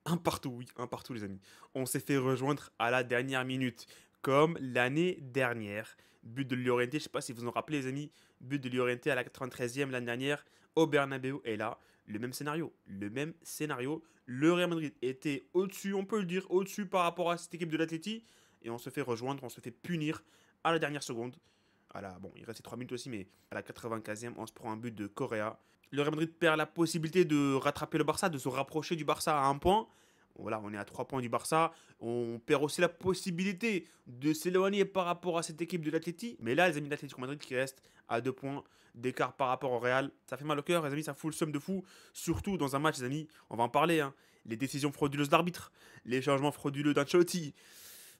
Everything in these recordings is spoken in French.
Un partout, oui, un partout, les amis. On s'est fait rejoindre à la dernière minute, comme l'année dernière. But de Llorente, je ne sais pas si vous en rappelez, les amis. But de Llorente à la 93e l'année dernière au Bernabeu. Et là, le même scénario. Le même scénario. Le Real Madrid était au-dessus, on peut le dire, au-dessus par rapport à cette équipe de l'Atleti. Et on se fait rejoindre, on se fait punir à la dernière seconde. Bon, il restait 3 minutes aussi, mais à la 95e, on se prend un but de Correa. Le Real Madrid perd la possibilité de rattraper le Barça, de se rapprocher du Barça à un point. Voilà, on est à 3 points du Barça. On perd aussi la possibilité de s'éloigner par rapport à cette équipe de l'Atleti. Mais là, les amis de l'Atlético Madrid qui restent à 2 points d'écart par rapport au Real. Ça fait mal au cœur, les amis, ça fout le seum de fou. Surtout dans un match, les amis, on va en parler. Hein. Les décisions frauduleuses d'arbitre, les changements frauduleux d'Ancelotti.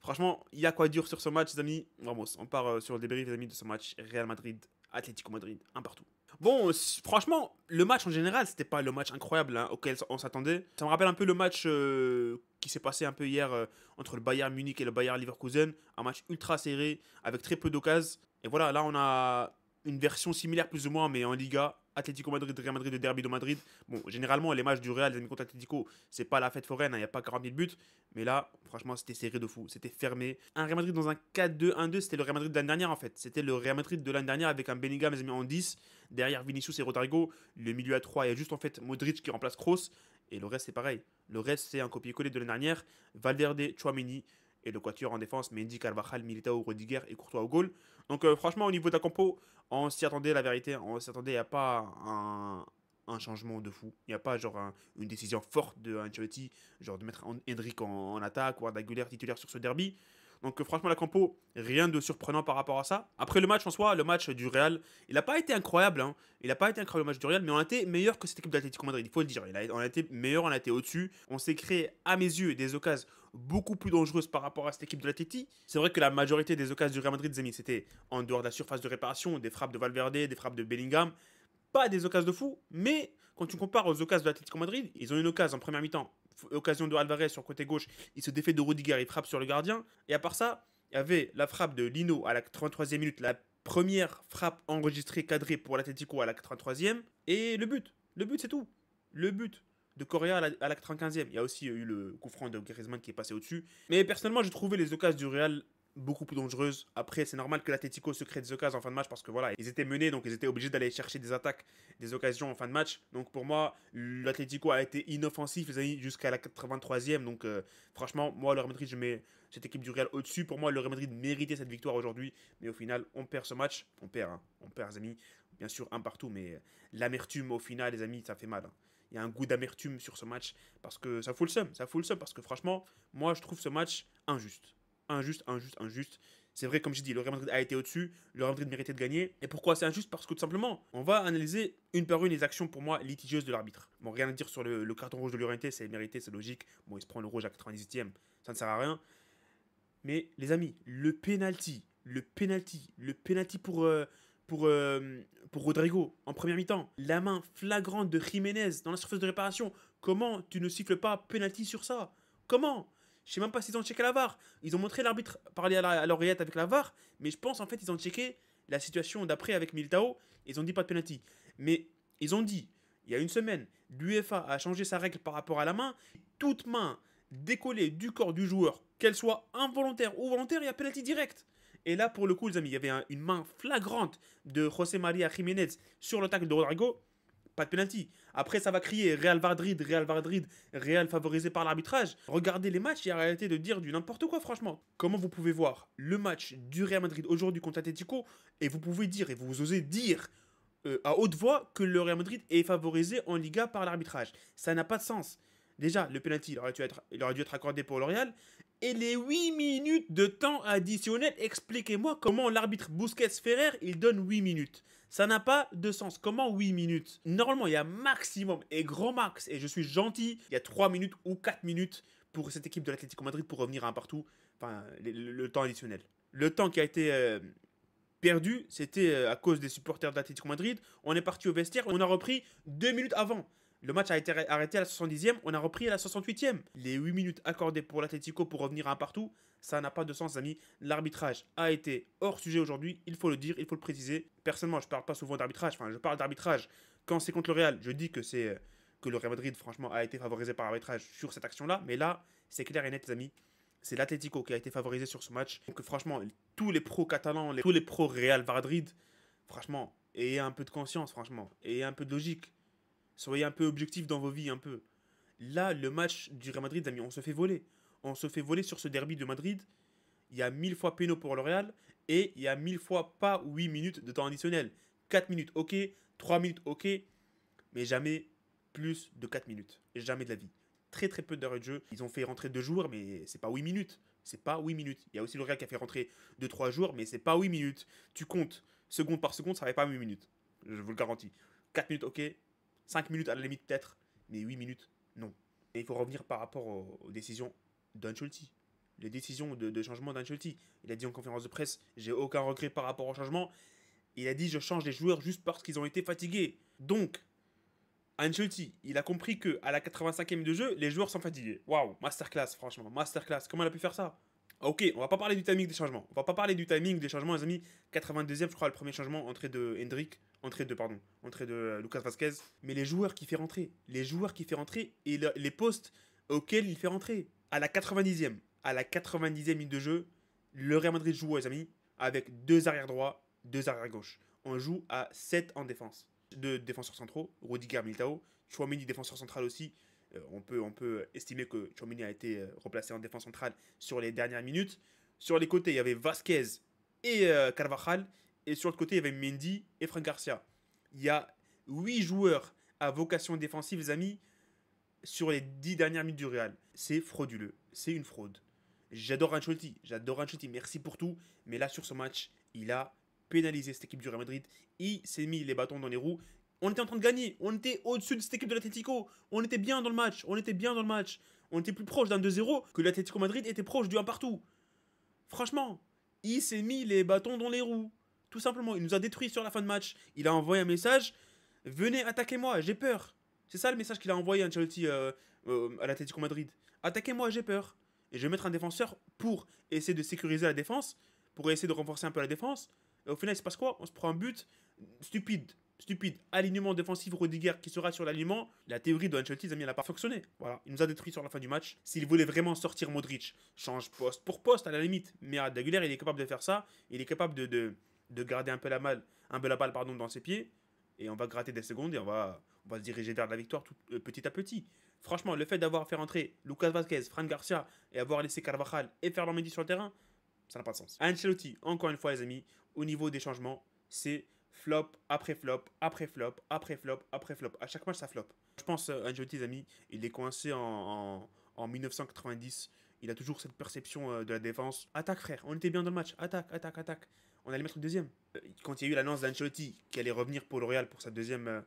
Franchement, il y a quoi dire sur ce match, les amis. Vamos, on part sur le débrief, les amis, de ce match. Real Madrid, Atlético Madrid, un partout. Bon, franchement, le match en général, c'était pas le match incroyable hein, auquel on s'attendait. Ça me rappelle un peu le match qui s'est passé un peu hier entre le Bayern Munich et le Bayern Leverkusen. Un match ultra serré, avec très peu d'occasions. Et voilà, là, on a une version similaire plus ou moins, mais en Liga. Atlético Madrid, Real Madrid, le derby de Madrid. Bon, généralement, les matchs du Real, les amis contre Atlético, c'est pas la fête foraine, il n'y a pas 40 000 buts. Mais là, franchement, c'était serré de fou. C'était fermé. Un Real Madrid dans un 4-2-1-2, c'était le Real Madrid de l'année dernière en fait. C'était le Real Madrid de l'année dernière avec un Bellingham mes amis, en 10. Derrière Vinicius et Rodrigo. Le milieu à 3, il y a juste en fait Modric qui remplace Kroos. Et le reste, c'est pareil. Le reste, c'est un copier-coller de l'année dernière. Valverde, Chouameni. Et le quatuor en défense, Mendy, Carvajal, Militao, Rudiger et Courtois au goal. Donc franchement, au niveau de la compo, on s'y attendait, la vérité. On s'y attendait, il n'y a pas un changement de fou. Il n'y a pas genre une décision forte de Ancelotti, genre de mettre Hendrick en attaque ou Arda Güler titulaire sur ce derby. Donc franchement la compo, rien de surprenant par rapport à ça. Après le match en soi, le match du Real, il n'a pas été incroyable. Hein. Il n'a pas été incroyable le match du Real, mais on a été meilleur que cette équipe d'Atlético Madrid, il faut le dire. On a été meilleur, on a été au-dessus. On s'est créé à mes yeux des occasions beaucoup plus dangereuses par rapport à cette équipe de l'Atleti. C'est vrai que la majorité des occasions du Real Madrid, les amis, c'était en dehors de la surface de réparation, des frappes de Valverde, des frappes de Bellingham. Pas des occasions de fou, mais quand tu compares aux occasions de l'Atlético Madrid, ils ont une occasion en première mi-temps. Occasion de Alvarez sur le côté gauche, il se défait de Rudiger, il frappe sur le gardien. Et à part ça, il y avait la frappe de Lino à la 83e minute, la première frappe enregistrée cadrée pour l'Atlético à la 83e. Et le but. Le but, c'est tout. Le but de Correa à la 95e. Il y a aussi eu le coup franc de Griezmann qui est passé au-dessus. Mais personnellement, j'ai trouvé les occasions du Real beaucoup plus dangereuses. Après, c'est normal que l'Atlético se crée des occasions en fin de match parce que voilà, ils étaient menés, donc ils étaient obligés d'aller chercher des attaques, des occasions en fin de match. Donc pour moi, l'Atlético a été inoffensif, les amis, jusqu'à la 83e. Donc franchement, moi, le Real Madrid, je mets cette équipe du Real au-dessus. Pour moi, le Real Madrid méritait cette victoire aujourd'hui. Mais au final, on perd ce match. On perd, hein. On perd, les amis. Bien sûr, un partout, mais l'amertume au final, les amis, ça fait mal. Hein. Il y a un goût d'amertume sur ce match parce que ça fout le seum. Ça fout le seum parce que franchement, moi, je trouve ce match injuste. Injuste, injuste, injuste. C'est vrai, comme j'ai dit, le Real Madrid a été au-dessus, le Real Madrid méritait de gagner. Et pourquoi c'est injuste? Parce que tout simplement, on va analyser une par une les actions pour moi litigieuses de l'arbitre. Bon, rien à dire sur le carton rouge de Llorente, c'est mérité, c'est logique. Bon, il se prend le rouge à 98e, ça ne sert à rien. Mais les amis, le penalty pour Rodrigo en première mi-temps, la main flagrante de Jiménez dans la surface de réparation. Comment tu ne siffles pas penalty sur ça? Comment? Je sais même pas s'ils ont checké la VAR. Ils ont montré l'arbitre parler à l'oreillette avec la VAR, mais je pense en fait ils ont checké la situation d'après avec Militao. Ils ont dit pas de penalty. Mais ils ont dit, il y a une semaine, l'UEFA a changé sa règle par rapport à la main. Toute main décollée du corps du joueur, qu'elle soit involontaire ou volontaire, il y a penalty direct. Et là, pour le coup, les amis, il y avait une main flagrante de José María Jiménez sur le tacle de Rodrigo. Pas de penalty. Après, ça va crier Real Madrid, Real Madrid, Real favorisé par l'arbitrage. Regardez les matchs, il y a réalité de dire du n'importe quoi, franchement. Comment vous pouvez voir le match du Real Madrid aujourd'hui contre Atletico et vous pouvez dire, et vous osez dire à haute voix que le Real Madrid est favorisé en Liga par l'arbitrage? Ça n'a pas de sens. Déjà, le penalty, il aurait dû être accordé pour L'Oréal. Et les 8 minutes de temps additionnel, expliquez-moi comment l'arbitre Busquets-Ferrer, il donne 8 minutes. Ça n'a pas de sens. Comment 8 minutes? Normalement, il y a maximum et grand max, et je suis gentil, il y a 3 minutes ou 4 minutes pour cette équipe de l'Atlético Madrid pour revenir à un partout. Enfin, le temps additionnel. Le temps qui a été perdu, c'était à cause des supporters de l'Atlético Madrid. On est parti au vestiaire, on a repris 2 minutes avant. Le match a été arrêté à la 70e, on a repris à la 68e. Les 8 minutes accordées pour l'Atlético pour revenir à un partout, ça n'a pas de sens, amis. L'arbitrage a été hors sujet aujourd'hui, il faut le dire, il faut le préciser. Personnellement, je ne parle pas souvent d'arbitrage, enfin, je parle d'arbitrage. Quand c'est contre le Real, je dis que c'est que le Real Madrid, franchement, a été favorisé par l'arbitrage sur cette action-là. Mais là, c'est clair et net, les amis. C'est l'Atlético qui a été favorisé sur ce match. Donc, franchement, tous les pros catalans, tous les pros Real Madrid, franchement, ayez un peu de conscience, franchement. Ayez un peu de logique. Soyez un peu objectifs dans vos vies, un peu. Là, le match du Real Madrid, les amis, on se fait voler. On se fait voler sur ce derby de Madrid. Il y a 1000 fois péno pour le Real. Et il y a 1000 fois pas 8 minutes de temps additionnel. 4 minutes, ok. 3 minutes, ok. Mais jamais plus de 4 minutes. Jamais de la vie. Très très peu d'heures de jeu. Ils ont fait rentrer 2 joueurs, mais c'est pas 8 minutes. C'est pas 8 minutes. Il y a aussi le Real qui a fait rentrer 2-3 joueurs, mais c'est pas 8 minutes. Tu comptes seconde par seconde, ça va pas 8 minutes. Je vous le garantis. 4 minutes, ok. 5 minutes à la limite peut-être. Mais 8 minutes, non. Et il faut revenir par rapport aux décisions d'Ancelotti. Les décisions de changement d'Ancelotti. Il a dit en conférence de presse, j'ai aucun regret par rapport au changement. Il a dit, je change les joueurs juste parce qu'ils ont été fatigués. Donc, Ancelotti, il a compris que à la 85e de jeu, les joueurs sont fatigués. Waouh, masterclass, franchement, masterclass. Comment il a pu faire ça? Ok, on va pas parler du timing des changements. On va pas parler du timing des changements, les amis. 92e, je crois, le premier changement, entrée de Hendrik. Entrée de Lucas Vazquez. Mais les joueurs qui fait rentrer. Les joueurs qui fait rentrer et les postes auxquels il fait rentrer. À la 90e. À la 90e minute de jeu, le Real Madrid joue, les amis, avec 2 arrières droits, 2 arrières gauche. On joue à 7 en défense. 2 défenseurs centraux, Rudiger, Militao. Chouameni, défenseur central aussi. On peut estimer que Chouameni a été replacé en défense centrale sur les dernières minutes. Sur les côtés, il y avait Vasquez et Carvajal. Et sur le côté, il y avait Mendy et Fran Garcia. Il y a 8 joueurs à vocation défensive, les amis, sur les 10 dernières minutes du Real. C'est frauduleux. C'est une fraude. J'adore Ancelotti. Merci pour tout. Mais là, sur ce match, il a pénalisé cette équipe du Real Madrid. Il s'est mis les bâtons dans les roues. On était en train de gagner. On était au-dessus de cette équipe de l'Atlético. On était bien dans le match. On était plus proche d'un 2-0 que l'Atlético Madrid était proche du 1 partout. Franchement, il s'est mis les bâtons dans les roues. Tout simplement, il nous a détruits sur la fin de match. Il a envoyé un message. Venez, attaquez-moi, j'ai peur. C'est ça le message qu'il a envoyé à Ancelotti à l'Atlético Madrid. Attaquez-moi, j'ai peur. Et je vais mettre un défenseur pour essayer de sécuriser la défense, pour essayer de renforcer un peu la défense. Et au final, il se passe quoi? On se prend un but stupide. Alignement défensif, Rudiger qui sera sur l'alignement. La théorie de Ancelotti, les amis, elle n'a pas fonctionné. Voilà, il nous a détruit sur la fin du match. S'il voulait vraiment sortir Modric, change poste pour poste à la limite. Mais Arda Güler, il est capable de faire ça. Il est capable de garder un peu la balle, dans ses pieds. Et on va gratter des secondes et on va se diriger vers la victoire petit à petit. Franchement, le fait d'avoir fait rentrer Lucas Vazquez, Fran Garcia et avoir laissé Carvajal et Ferland Mendy sur le terrain, ça n'a pas de sens. Ancelotti, encore une fois, les amis, au niveau des changements, c'est flop après flop, après flop, après flop, après flop. À chaque match, ça flop. Je pense, Ancelotti, les amis, il est coincé en 1990. Il a toujours cette perception de la défense. Attaque, frère, on était bien dans le match. Attaque. On allait mettre le deuxième. Quand il y a eu l'annonce d'Ancelotti qui allait revenir pour le Real pour son deuxième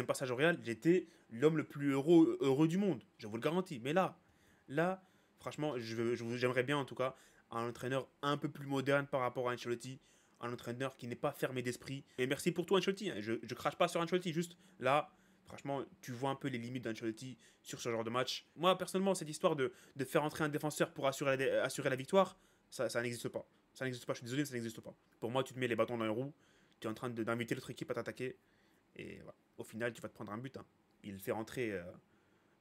passage au Real, j'étais l'homme le plus heureux du monde. Je vous le garantis. Mais là, franchement, j'aimerais bien en tout cas un entraîneur un peu plus moderne par rapport à Ancelotti. Un entraîneur qui n'est pas fermé d'esprit. Et merci pour tout, Ancelotti. Je crache pas sur Ancelotti. Juste là, franchement, tu vois un peu les limites d'Ancelotti sur ce genre de match. Moi, personnellement, cette histoire de faire entrer un défenseur pour assurer la victoire, ça n'existe pas. Ça n'existe pas, je suis désolé, ça n'existe pas. Pour moi, tu te mets les bâtons dans les roues, tu es en train d'inviter l'autre équipe à t'attaquer, et voilà. Au final, tu vas te prendre un but. Hein. Il fait rentrer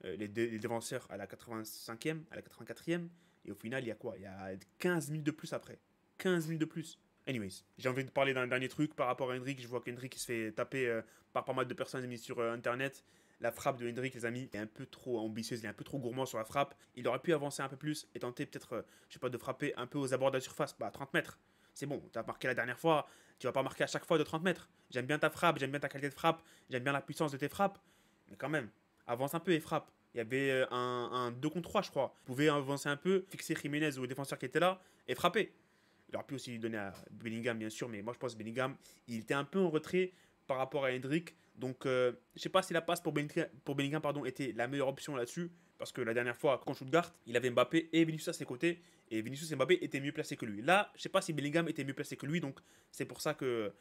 les défenseurs à la 85e, à la 84e, et au final, il y a quoi? Il y a 15 minutes de plus après. 15 minutes de plus. Anyways, j'ai envie de parler d'un dernier truc par rapport à Hendrik. Je vois qu'Hendrik se fait taper par pas mal de personnes mis sur Internet. La frappe de Hendrik, les amis, est un peu trop ambitieuse, il est un peu trop gourmand sur la frappe. Il aurait pu avancer un peu plus et tenter peut-être, je sais pas, de frapper un peu aux abords de la surface, à 30 mètres. C'est bon, tu as marqué la dernière fois, tu vas pas marquer à chaque fois de 30 mètres. J'aime bien ta frappe, j'aime bien ta qualité de frappe, j'aime bien la puissance de tes frappes. Mais quand même, avance un peu et frappe. Il y avait un 2 contre 3, je crois. Vous pouvez avancer un peu, fixer Jiménez ou le défenseur qui était là et frapper. Il aurait pu aussi donner à Bellingham, bien sûr, mais moi je pense que Bellingham, il était un peu en retrait par rapport à Hendrik. Donc, je ne sais pas si la passe pour Bellingham était la meilleure option là-dessus. Parce que la dernière fois, contre Stuttgart, il avait Mbappé et Vinicius à ses côtés. Et Vinicius et Mbappé étaient mieux placés que lui. Là, je ne sais pas si Bellingham était mieux placé que lui. Donc, c'est pour ça que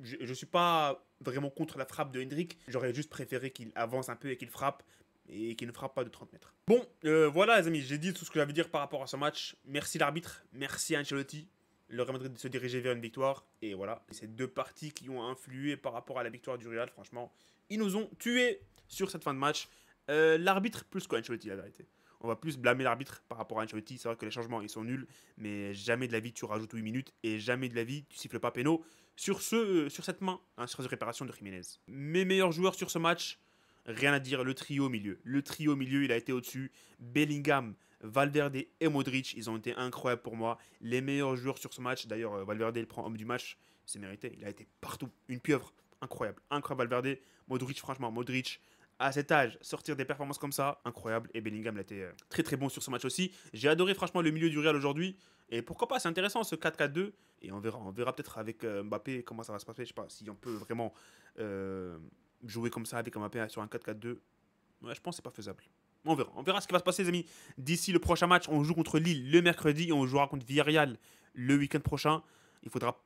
je ne suis pas vraiment contre la frappe de Hendrik. J'aurais juste préféré qu'il avance un peu et qu'il frappe. Et qu'il ne frappe pas de 30 mètres. Bon, voilà les amis, j'ai dit tout ce que j'avais à dire par rapport à ce match. Merci l'arbitre, merci Ancelotti. Le Real Madrid se dirigeait vers une victoire. Et voilà, ces deux parties qui ont influé par rapport à la victoire du Real, franchement, ils nous ont tués. sur cette fin de match. L'arbitre plus qu'Ancelotti, la vérité. On va plus blâmer l'arbitre par rapport à Ancelotti. C'est vrai que les changements, ils sont nuls, mais jamais de la vie tu rajoutes 8 minutes et jamais de la vie tu siffles pas péno sur cette main, hein, sur cette réparation de Jiménez. Mes meilleurs joueurs sur ce match, rien à dire, le trio au milieu. Le trio au milieu, il a été au-dessus. Bellingham, Valverde et Modric, ils ont été incroyables pour moi. Les meilleurs joueurs sur ce match. D'ailleurs, Valverde, il prend homme du match. C'est mérité. Il a été partout. Une pieuvre. Incroyable. Incroyable Valverde. Modric, franchement, Modric, à cet âge, sortir des performances comme ça, incroyable. Et Bellingham, il a été très très bon sur ce match aussi. J'ai adoré franchement le milieu du Real aujourd'hui. Et pourquoi pas, c'est intéressant ce 4-4-2. Et on verra peut-être avec Mbappé comment ça va se passer. Je sais pas si on peut vraiment jouer comme ça avec Mbappé sur un 4-4-2. Ouais, je pense que c'est pas faisable. On verra ce qui va se passer, les amis. D'ici le prochain match, on joue contre Lille le mercredi et on jouera contre Villarreal le week-end prochain. Il faudra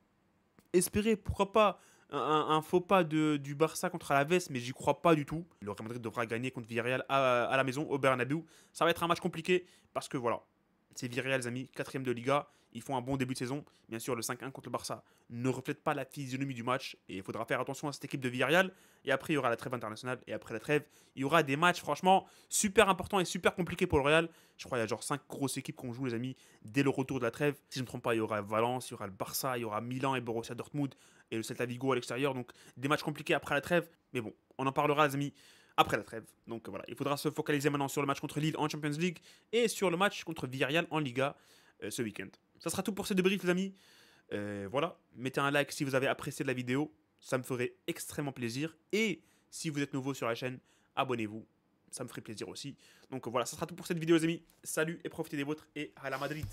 espérer, pourquoi pas, un faux pas du Barça contre Alaves, mais j'y crois pas du tout. Le Real Madrid devra gagner contre Villarreal à la maison, au Bernabéu. Ça va être un match compliqué parce que voilà, c'est Villarreal, les amis, 4ème de Liga. Ils font un bon début de saison. Bien sûr, le 5-1 contre le Barça ne reflète pas la physionomie du match. Et il faudra faire attention à cette équipe de Villarreal. Et après, il y aura la trêve internationale. Et après la trêve, il y aura des matchs, franchement, super importants et super compliqués pour le Real. Je crois qu'il y a genre 5 grosses équipes qu'on joue, les amis, dès le retour de la trêve. Si je ne me trompe pas, il y aura Valence, il y aura le Barça, il y aura Milan et Borussia Dortmund. Et le Celta Vigo à l'extérieur. Donc, des matchs compliqués après la trêve. Mais bon, on en parlera, les amis, après la trêve. Donc voilà, il faudra se focaliser maintenant sur le match contre Lille en Champions League et sur le match contre Villarreal en Liga ce week-end. Ça sera tout pour ces débriefs, les amis. Voilà, mettez un like si vous avez apprécié la vidéo, ça me ferait extrêmement plaisir. Et si vous êtes nouveau sur la chaîne, abonnez-vous, ça me ferait plaisir aussi. Donc voilà, ça sera tout pour cette vidéo, les amis. Salut et profitez des vôtres et à la Madrid.